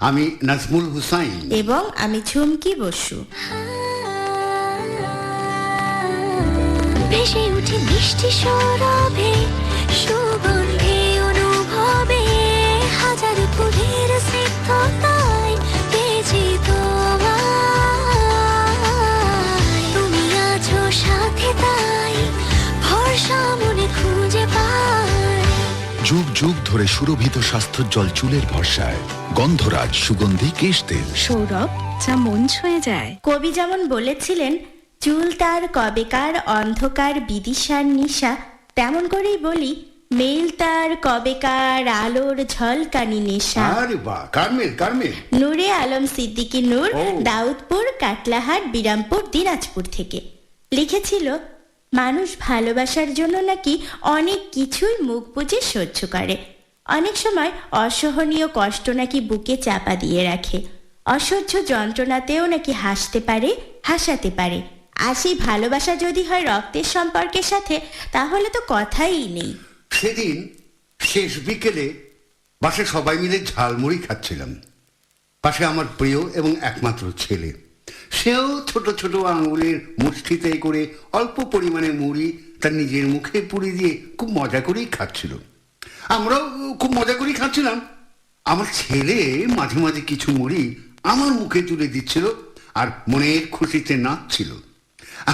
আমি নাজমুল হুসাইন এবং আমি ঝুমকি বসু। ভেসে উঠে মিষ্টি সৌরভে, সুগন্ধে অনুভবে, হাজার ফুলের স্নিগ্ধতায় বেজে তোমায়। তুমি আছো সাথে তাই ভরসা মনে খুঁজে পাই। যুগ যুগ ধরে সুরভিত স্বাস্থ্যোজ্জ্বল চুলের ভরসায় গন্ধরাজ সুগন্ধি কেশ তেল। সৌরভ, যা মন ছুঁয়ে যায়। কবি যেমন বলেছিলেন, চুল তার কবেকার অন্ধকার বিদিশার নিশা, তেমন করেই বলি, মেল তার কবেকার আলোর ঝলকানি নেশা। আরে বাহ, কারমেল কারমেল। নূরে আলম সিদ্দিকী নূর, ও। দাউদপুর, কাটলাহাট, বিরামপুর, দিনাজপুর থেকে লিখেছিল, মানুষ ভালোবাসার জন্য নাকি অনেক কিছুই মুখ বুজে সহ্য করে। অনেক সময় অসহনীয় কষ্ট নাকি বুকে চাপা দিয়ে রাখে। অসহ্য যন্ত্রণাতেও নাকি হাসতে পারে, হাসাতে পারে। আর সেই ভালোবাসা যদি হয় রক্তের সম্পর্কের সাথে, তাহলে তো কথাই নেই। সেদিন শেষ বিকেলে বাসে সবাই মিলে ঝালমুড়ি খাচ্ছিলাম। পাশে আমার প্রিয় এবং একমাত্র ছেলে, সেও ছোট ছোট আঙুলের মুষ্টিতে করে অল্প পরিমাণে মুড়ি তার নিজের মুখে পুড়ে দিয়ে খুব মজা করেই খাচ্ছিল। আমরাও খুব মজা করেই খাচ্ছিলাম। আমার ছেলে মাঝে মাঝে কিছু মুড়ি আমার মুখে তুলে দিচ্ছিল আর মনের খুশিতে নাচছিল।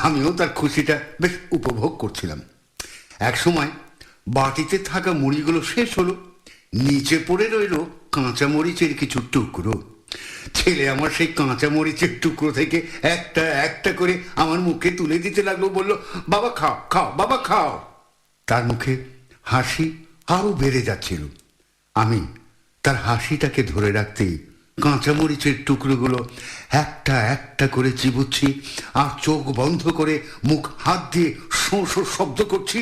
আমিও তার খুশিটা বেশ উপভোগ করছিলাম। এক সময় বাটিতে থাকা মুড়িগুলো শেষ হলো, নিচে পড়ে রইল কাঁচা মরিচের কিছু টুকরো। ছেলে আমার সেই কাঁচা মরিচের টুকরো থেকে একটা একটা করে আমার মুখে তুলে দিতে লাগলো, বলল, বাবা খাও খাও, বাবা খাও। তার মুখে হাসি আরো বেড়ে যাচ্ছিল। আমি তার হাসিটাকে ধরে রাখতেই কাঁচামরিচের টুকরোগুলো একটা একটা করে চিবুচ্ছি আর চোখ বন্ধ করে মুখ হাত দিয়ে শোঁ শোঁ শব্দ করছি।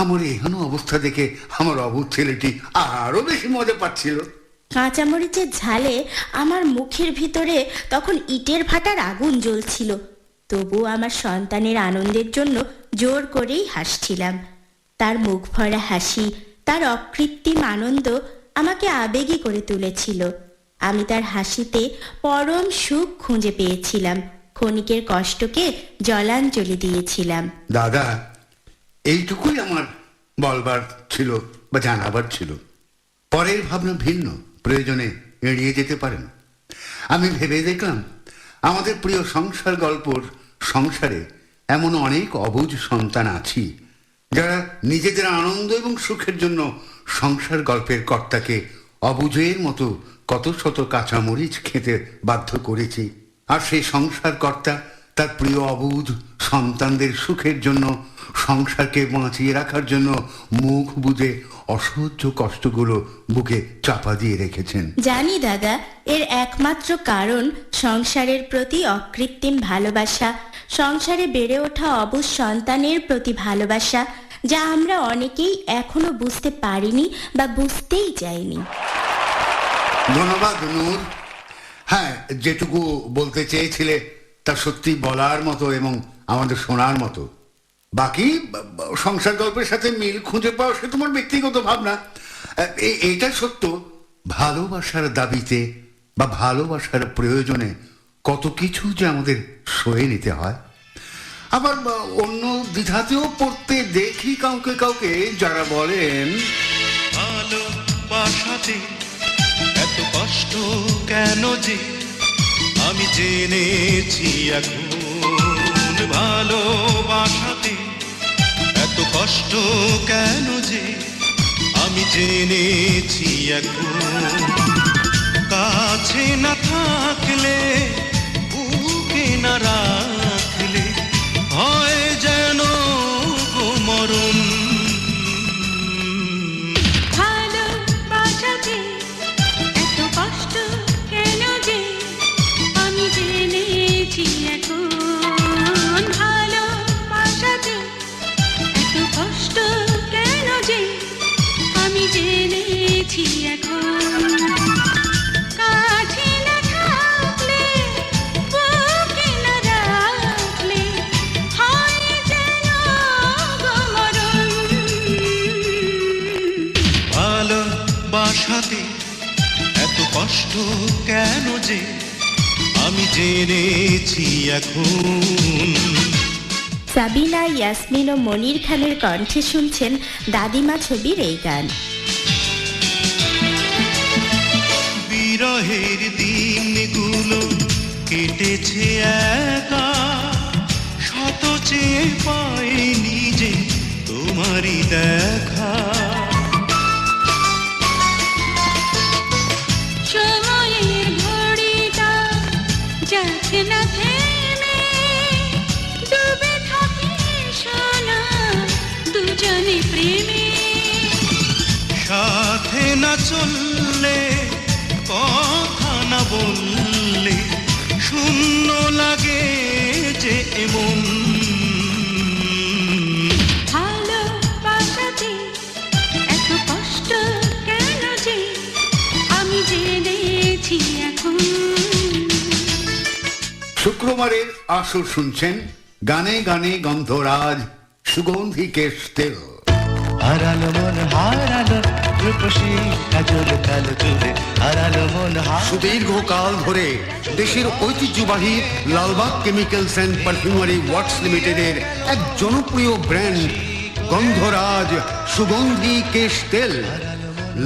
আমার এহেন অবস্থা দেখে আমার অবুঝ ছেলেটি আরো বেশি মজা পাচ্ছিল। কাঁচামরিচের ঝালে আমার মুখের ভিতরে তখন ইটের ভাটার আগুন জ্বলছিল। তবু আমার সন্তানের আনন্দের জন্য জোর করেই হাসছিলাম। তার মুখ ভরা হাসি, তার অকৃত্রিম আনন্দ আমাকে আবেগী করে তুলেছিল। আমি তার হাসিতে পরম সুখ খুঁজে পেয়েছিলাম, ক্ষণিকের কষ্টকে জলাঞ্জলি দিয়েছিলাম। দাদা, এইটুকুই আমার বলবার ছিল বা জানাবার ছিল। পরের ভাবনা ভিন্ন, প্রয়োজনে এড়িয়ে যেতে পারেন। আমি ভেবে দেখলাম, আমাদের প্রিয় সংসার গল্পর সংসারে এমন অনেক অবুঝ সন্তান আছি, যারা নিজেদের আনন্দ এবং সুখের জন্য সংসার গল্পের কর্তাকে অবুঝের মতো কত শত কাঁচামরিচ খেতে বাধ্য করেছি। আর সেই সংসার কর্তা তার প্রিয় অবুঝ সন্তানদের সুখের জন্য, সংসারকে বাঁচিয়ে রাখার জন্য মুখ বুজে অসহ্য কষ্টগুলো বুকে চাপা দিয়ে রেখেছেন। জানি দাদা, এর একমাত্র কারণ সংসারের প্রতি অকৃত্রিম ভালোবাসা, সংসারে বেড়ে ওঠা অবুঝ সন্তানের প্রতি ভালোবাসা, যা আমরা অনেকেই এখনো বুঝতে পারিনি বা বুঝতেই চাইনি। ধন্যবাদ নূর। হ্যাঁ, যেটুকু বলতে চেয়েছিলে তা সত্যি বলার মতো এবং আমাদের শোনার মতো। বাকি সংসার গল্পের সাথে মিল খুঁজে পাওয়া সে তোমার ব্যক্তিগত ভাবনা। এইটা সত্য, ভালোবাসার দাবিতে বা ভালোবাসার প্রয়োজনে কত কিছু যে আমাদের সয়ে নিতে হয়। আবার অন্য দ্বিধাতেও পড়তে দেখি কাউকে কাউকে, যারা বলেন, ভালোবাসাতে এত কষ্ট কেন যে আমি জেনেছি এখন। ভালোবাসাতে এত কষ্ট কেন যে আমি জেনেছি এখন। কাছে না থাকলে, বুকে না রাখলে হয় যেন গো মরণ। ভালোবাসাতে এত কষ্ট কেন যে আমি জেনেছি এখন। ভালোবাসাতে এত কষ্ট কেন যে আমি জেনেছি এখন। কেন যে আমি জেনেছি এখন। সাবিনা, ইয়াসমিন ও মনির খানের কণ্ঠে শুনছেন দাদিমা ছবির এই গান। বিরহের দিনগুলো কেটেছে একা, শত চেয়ে পাইনি যে তোমারই দেখা। সময়ের ঘড়িটা যাচ্ছে না থেমে, ডুবে থাকি সোনা দুজনে প্রেমে। সাথে না চললে, কথা না বললে, শূন্য লাগে যে এমন। ভালোবাসাতে এত কষ্ট কেন যে আমি জেনেছি এখন। শুক্রবারের আসর শুনছেন গানে গানে গন্ধরাজ সুগন্ধি কেশ তেল। হারালো মন হারালো রূপসী কাজল কালো চুলে হারালো মন সুদীর্ঘকাল ধরে দেশের ঐতিহ্যবাহী Lalbagh chemicals and perfumery works লিমিটেডের এক জনপ্রিয় ব্র্যান্ড গন্ধরাজ সুগন্ধি কেশ তেল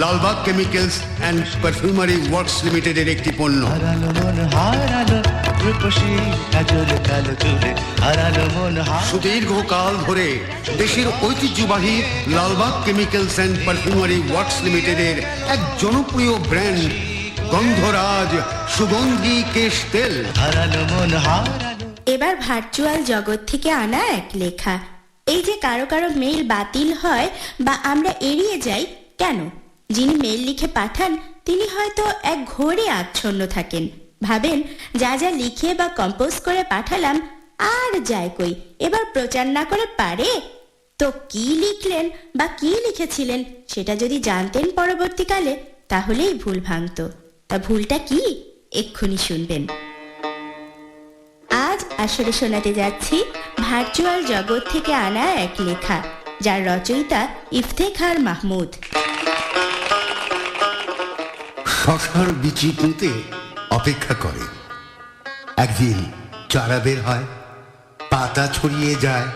Lalbagh chemicals and perfumery works লিমিটেডের একটি পণ্য। হারালো মন হারালো রূপসী কাজল কালো চুলে হারালো মন সুদীর্ঘকাল ধরে দেশের ঐতিহ্যবাহী Lalbagh chemicals and perfumery works লিমিটেডের এক জনপ্রিয় ব্র্যান্ড গন্ধরাজ সুগন্ধি কেশ তেল। হারালো মন হারালো। এবার ভার্চুয়াল জগৎ থেকে আনা এক লেখা। এই যে কারো কারো মেইল বাতিল হয় বা আমরা এড়িয়ে যাই কেন? যিনি মেইল লিখে পাঠান তিনি হয়তো এক ঘোরে আচ্ছন্ন থাকেন, ভাবেন যা যা লিখে বা কম্পোজ করে পাঠালাম আর যায় কই, এবার প্রচার না করে পারে? তো কি লিখলেন বা কি লিখেছিলেন সেটা যদি জানতেন পরবর্তীকালে তাহলেই ভুল ভাঙত। তা ভুলটা কি এক্ষুনি শুনবেন। আজ আসরে শোনাতে যাচ্ছি ভার্চুয়াল জগৎ থেকে আনা এক লেখা, যার রচয়িতা ইফতেখার মাহমুদ। শশার বিচি পুঁতে অপেক্ষা করে। একদিন চারা বের হয়, পাতা ছড়িয়ে যায়,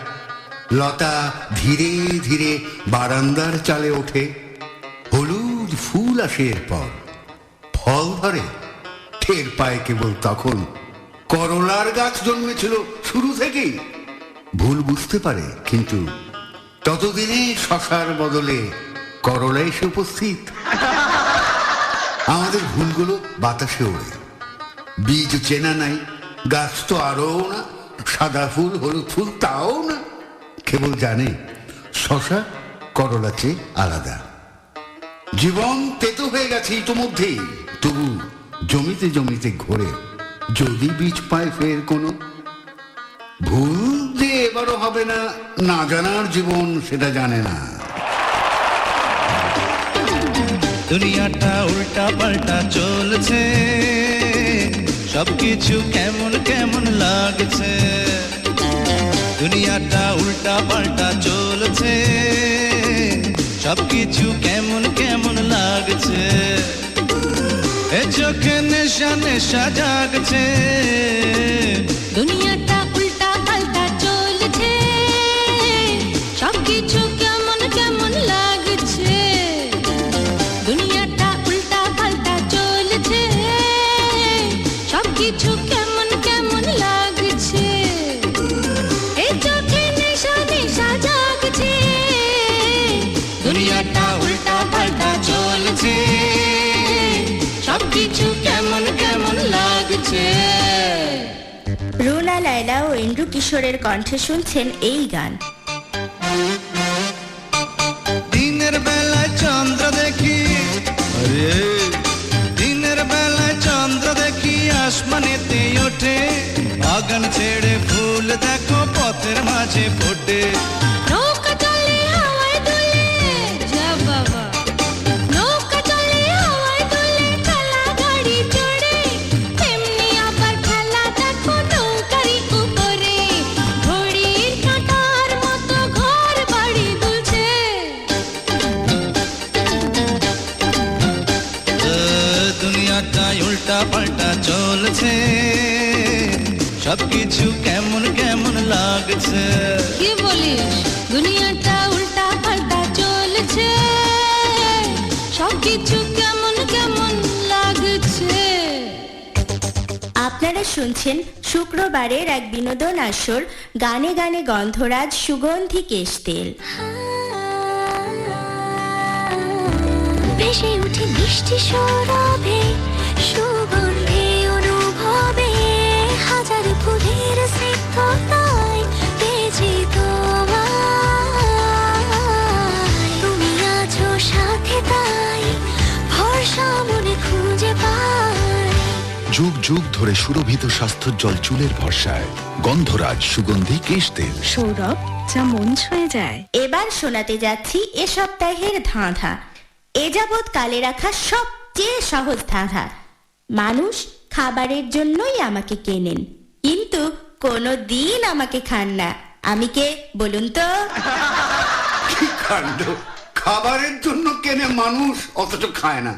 লতা ধীরে ধীরে বারান্দার চালে ওঠে, হলুদ ফুল আসে, এরপর ফল ধরে। টের পায় কেবল তখন করলার গাছ জন্মেছিল শুরু থেকেই। ভুল বুঝতে পারে, কিন্তু ততদিনে শশার বদলে করলা এসে উপস্থিত। আমাদের ভুলগুলো বাতাসে ওড়ে, বীজ চেনা নাই, গাছ তো আরও না, সাদা ফুল হলুদ ফুল তাও না, কেবল জানে শশা করলা চেয়ে আলাদা। জীবন তেতো হয়ে গেছে ইতোমধ্যেই, তবু জমিতে জমিতে ঘোরে, যদি বীজ পায় ফের কোনো। ভুল যে এবারও হবে না, না জানার জীবন সেটা জানে না। দুনিয়াটা উল্টা পাল্টা চলছে, সবকিছু কেমন কেমন লাগছে। দুনিয়াটা উল্টা পাল্টা চলছে, সবকিছু কেমন কেমন লাগছে। এ চোখে নেশা নেশা জাগছে। দুনিয়াটা উল্টা পাল্টা চলছে, সবকিছু কেমন কেমন লাগছে। দুনিয়াটা উল্টা পাল্টা চলছে, সবকিছু কেমন কেমন লাগছে। এই চোখে নেশা নেশা জাগছে। দুনিয়াটা উল্টা পাল্টা চলছে, সবকিছু কেমন কেমন লাগছে। রুনা লায়লা ও ইন্দ্রু কিশোরের কণ্ঠে শুনছেন এই গান। দিনের বেলায় চন্দ্র দেখি, আরে দিনের বেলায় চন্দ্র দেখি আসমানেতে ওঠে। বাগান ছেড়ে ফুল দেখো পথের মাঝে ফোটে। নৌকা চলে হাওয়ায় দুলে, যা বাবা। নৌকা চলে হাওয়ায় দুলে, কালা গাড়ি চড়ে। তেমনি আবার খেলা দেখো নৌকারই উপরে। ঘড়ির কাঁটার মতো ঘর বাড়ি দুলছে। দুনিয়াটা উল্টা উল্টা পাল্টা চলছে সবকিছু কেমন কেমন লাগছে কি বলিস দুনিয়াটা উল্টা পাল্টা চলছে সবকিছু কেমন কেমন লাগছে। আপনারা শুনছেন শুক্রবারের এক বিনোদন আসর গানে গানে গন্ধরাজ সুগন্ধি কেশ তেল। ভেসে উঠে মিষ্টি সৌরভে সুগন্ধে অনুভবে হাজার ফুলের স্নিগ্ধতায় বেজে তোমায় তুমি আছো সাথে তাই ভরসা মনে খুঁজে পাই। যুগ যুগ ধরে সুরভিত স্বাস্থ্যোজ্জ্বল চুলের ভরসায় গন্ধরাজ সুগন্ধি কেশ তেল। সৌরভ, যা মন ছুঁয়ে যায়। এবার শোনাতে যাচ্ছি এ সপ্তাহের ধাঁধা, এ যাবৎ কালে রাখা সবচেয়ে সহজ ধাঁধা। মানুষ খাবারের জন্যই আমাকে কেনেন, কিন্তু কোনো দিন আমাকে খান না। আমি কে বলুন তো? কি কাণ্ড! খাবারের জন্য কেনে মানুষ, অথচ খায় না।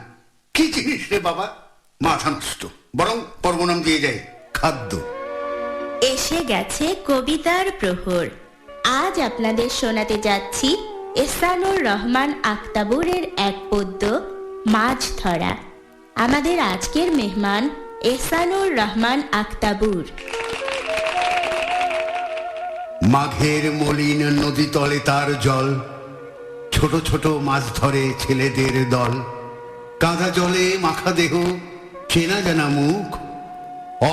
কি জিনিস রে বাবা, মাথা নষ্ট। বরং পর্বনাম দিয়ে যায় খাদ্য। এসে গেছে কবিতার প্রহর। আজ আপনাদের শোনাতে যাচ্ছি এহসানুর রহমান আখতাবুরের এক পদ্য মাছ ধরা। আমাদের আজকের মেহমান এহসানুর রহমান আখতাবুর। মাঘের মলিন নদী তলে তার জল, ছোট ছোট মাছ ধরে ছেলেদের দল। কাঁদা জলে মাখা দেহ, চেনা জানা মুখ,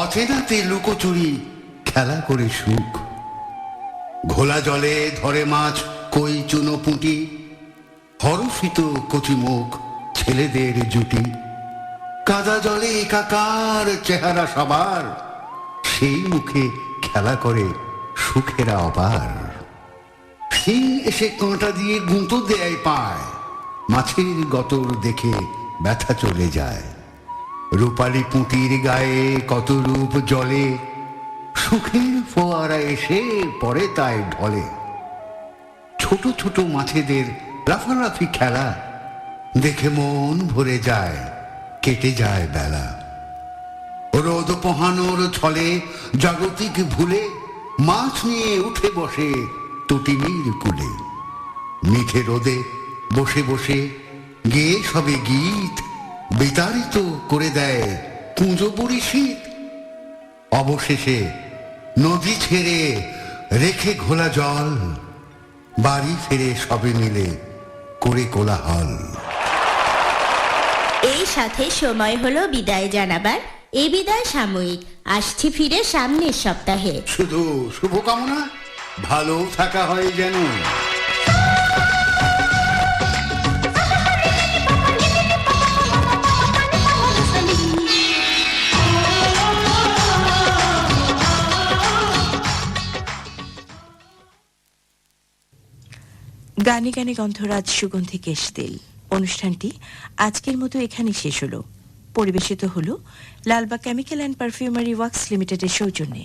অচেনাতে লুকোচুরি খেলা করে সুখ। ঘোলা জলে ধরে মাছ কই চুনো পুঁটি, হরষিত কচি মুখ ছেলেদের জুটি। কাদা জলে একাকার চেহারা সবার, সেই মুখে খেলা করে সুখেরা অপার। শিং এসে কাঁটা দিয়ে গুঁতো দেয় পায়, মাছের গতর দেখে ব্যথা চলে যায়। রূপালী পুঁটির গায়ে কত রূপ জলে, সুখের ফোয়ারা এসে পড়ে তাই ঢলে। ছোট ছোট মাছেদের লাফালাফি খেলা দেখে মন ভরে যায়, কেটে যায় বেলা। রোদ পোহানোর ছলে জাগতিক ভুলে মাছ নিয়ে উঠে বসে তটিনীর কুলে। মিঠে রোদে বসে বসে গেয়ে সবে গীত, বিতাড়িত করে দেয় কুঁজবুড়ি শীত। অবশেষে নদী ছেড়ে রেখে ঘোলা জল, বাড়ি ফিরে সবে মিলে করে কোলাহল। এই সাথে সময় হলো বিদায় জানাবার। এই বিদায় সাময়িক, আসছি ফিরে সামনের সপ্তাহে। শুধু শুভকামনা, ভালো থাকা হয় যেন। গানে গানে গন্ধরাজ সুগন্ধি কেশ তেল অনুষ্ঠানটি আজকের মতো এখানে শেষ হলো। পরিবেশিত হলো Lalbagh chemical and perfumery works লিমিটেডের সৌজন্যে।